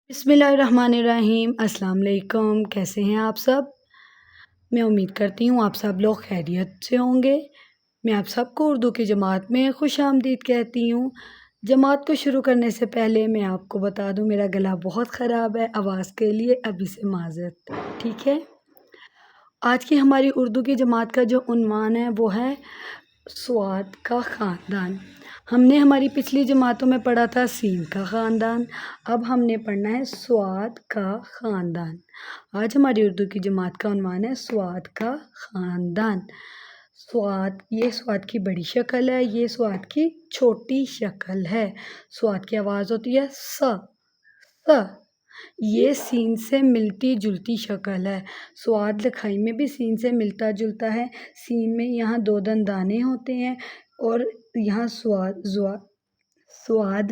बिस्मिल्लाहिर्रहमानिर्रहीम। अस्सलाम वालेकुम। कैसे हैं आप सब? मैं उम्मीद करती हूँ आप सब लोग खैरियत से होंगे। मैं आप सबको उर्दू की जमात में खुशामदीद कहती हूँ। जमात को शुरू करने से पहले मैं आपको बता दूँ मेरा गला बहुत ख़राब है, आवाज़ के लिए अभी से माज़रत, ठीक है? आज की हमारी उर्दू की जमात का जो उन्वान है वो है स्वाद का ख़ानदान। हमने हमारी पिछली जमातों में पढ़ा था सीन का ख़ानदान, अब हमने पढ़ना है स्वाद का ख़ानदान। आज हमारी उर्दू की जमात का उन्वान है स्वाद का ख़ानदान। स्वाद, ये स्वाद की बड़ी शक्ल है, ये स्वाद की छोटी शक्ल है। स्वाद की आवाज़ होती है स। ये सीन से मिलती जुलती शक्ल है। स्वाद लिखाई में भी सीन से मिलता जुलता है। सीन में यहाँ दो दंदाने होते हैं और यहाँ स्वाद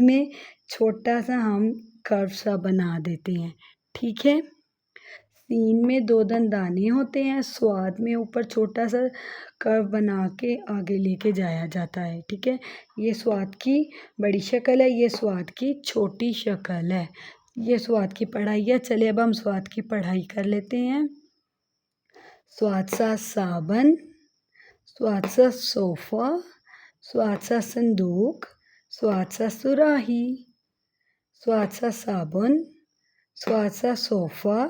में छोटा सा हम कर्व सा बना देते हैं, ठीक है? सीन में दो दंदाने होते हैं, स्वाद में ऊपर छोटा सा कर्व बना के आगे लेके जाया जाता है, ठीक है? ये स्वाद की बड़ी शक्ल है, ये स्वाद की छोटी शक्ल है। ये स्वाद की पढ़ाई है। चलिए अब हम स्वाद की पढ़ाई कर लेते हैं। स्वाद सा साबन, स्वाद सा सोफ़ा, स्वाद सा संदूक, स्वाद सा सुराही। स्वाद सा साबुन, स्वाद सा सोफ़ा,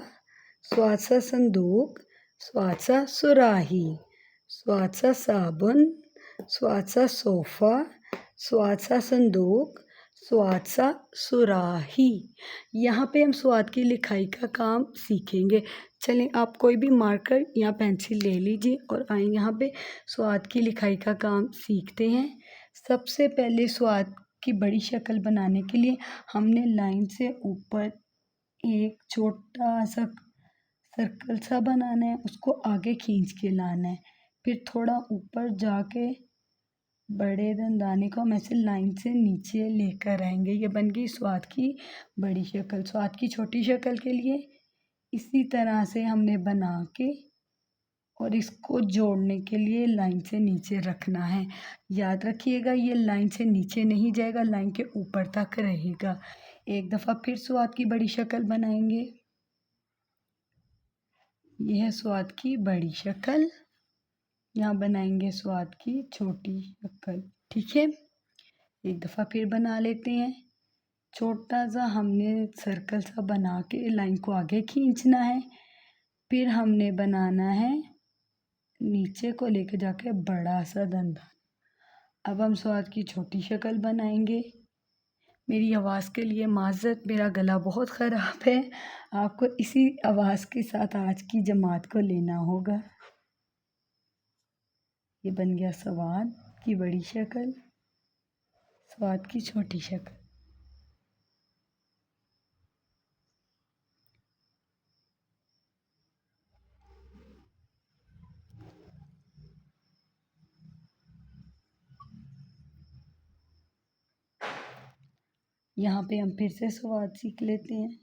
स्वाद सा संदूक, स्वाद सा सुराही। स्वाद सा साबुन, स्वाद सा सोफ़ा, स्वाद सा संदूक, स्वाद सा सुराही। यहाँ पे हम स्वाद की लिखाई का काम सीखेंगे। चलें आप कोई भी मार्कर या पेंसिल ले लीजिए और आए यहाँ पे स्वाद की लिखाई का काम सीखते हैं। सबसे पहले स्वाद की बड़ी शक्ल बनाने के लिए हमने लाइन से ऊपर एक छोटा सा सर्कल सा बनाना है, उसको आगे खींच के लाना है। फिर थोड़ा ऊपर जाके बड़े दंदाने को हम ऐसे लाइन से नीचे लेकर आएंगे। ये बन गई स्वाद की बड़ी शक्ल। स्वाद की छोटी शक्ल के लिए इसी तरह से हमने बना के और इसको जोड़ने के लिए लाइन से नीचे रखना है। याद रखिएगा ये लाइन से नीचे नहीं जाएगा, लाइन के ऊपर तक रहेगा। एक दफ़ा फिर स्वाद की बड़ी शक्ल बनाएंगे। यह है स्वाद की बड़ी शक्ल। यहाँ बनाएंगे स्वाद की छोटी शक्ल, ठीक है? एक दफ़ा फिर बना लेते हैं। छोटा सा हमने सर्कल सा बना के लाइन को आगे खींचना है। फिर हमने बनाना है नीचे को लेके जाके बड़ा सा दंदान। अब हम स्वाद की छोटी शक्ल बनाएंगे। मेरी आवाज़ के लिए माज़रत, मेरा गला बहुत ख़राब है। आपको इसी आवाज़ के साथ आज की जमात को लेना होगा। ये बन गया स्वाद की बड़ी शक्ल, स्वाद की छोटी शक्ल। यहाँ पे हम फिर से स्वाद सीख लेते हैं।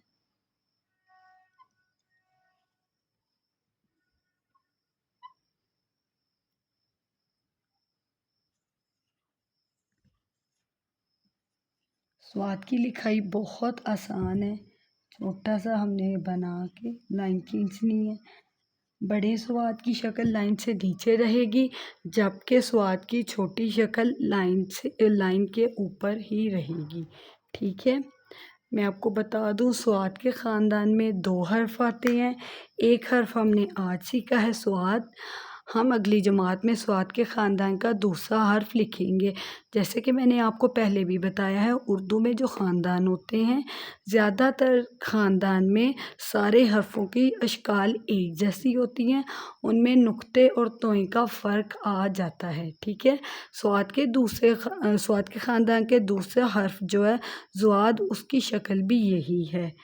स्वाद की लिखाई बहुत आसान है। छोटा सा हमने बना के लाइन खींचनी है। बड़े स्वाद की शक्ल लाइन से नीचे रहेगी, जबकि स्वाद की छोटी शक्ल लाइन के ऊपर ही रहेगी, ठीक है? मैं आपको बता दूं स्वाद के ख़ानदान में दो हर्फ आते हैं। एक हर्फ हमने आज सीखा है स्वाद। हम अगली जमात में स्वाद के ख़ानदान का दूसरा हर्फ लिखेंगे। जैसे कि मैंने आपको पहले भी बताया है, उर्दू में जो ख़ानदान होते हैं, ज़्यादातर ख़ानदान में सारे हर्फ़ों की अशकाल एक जैसी होती हैं। उनमें नुक्ते और तों का फ़र्क आ जाता है, ठीक है? स्वाद के ख़ानदान के दूसरे हर्फ जो है ज़ुआद, उसकी शक्ल भी यही है,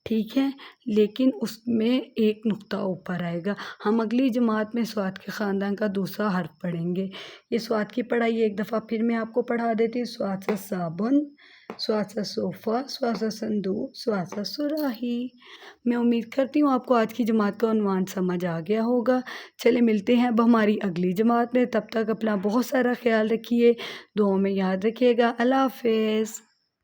ठीक है? लेकिन उसमें एक नुक्ता ऊपर आएगा। हम अगली जमात में स्वाद के ख़ानदान का दूसरा हर्फ पढ़ेंगे। ये स्वाद की पढ़ाई एक दफ़ा फिर मैं आपको पढ़ा देती हूँ। स्वाद सा साबुन, स्वाद सा सोफ़ा, स्वाद सा संदूक, स्वाद सा सुराही। मैं उम्मीद करती हूँ आपको आज की जमात का उन्वान समझ आ गया होगा। चले मिलते हैं अब हमारी अगली जमात में। तब तक अपना बहुत सारा ख्याल रखिए, दुआओं में याद रखिएगा। अल्लाह हाफ़िज़।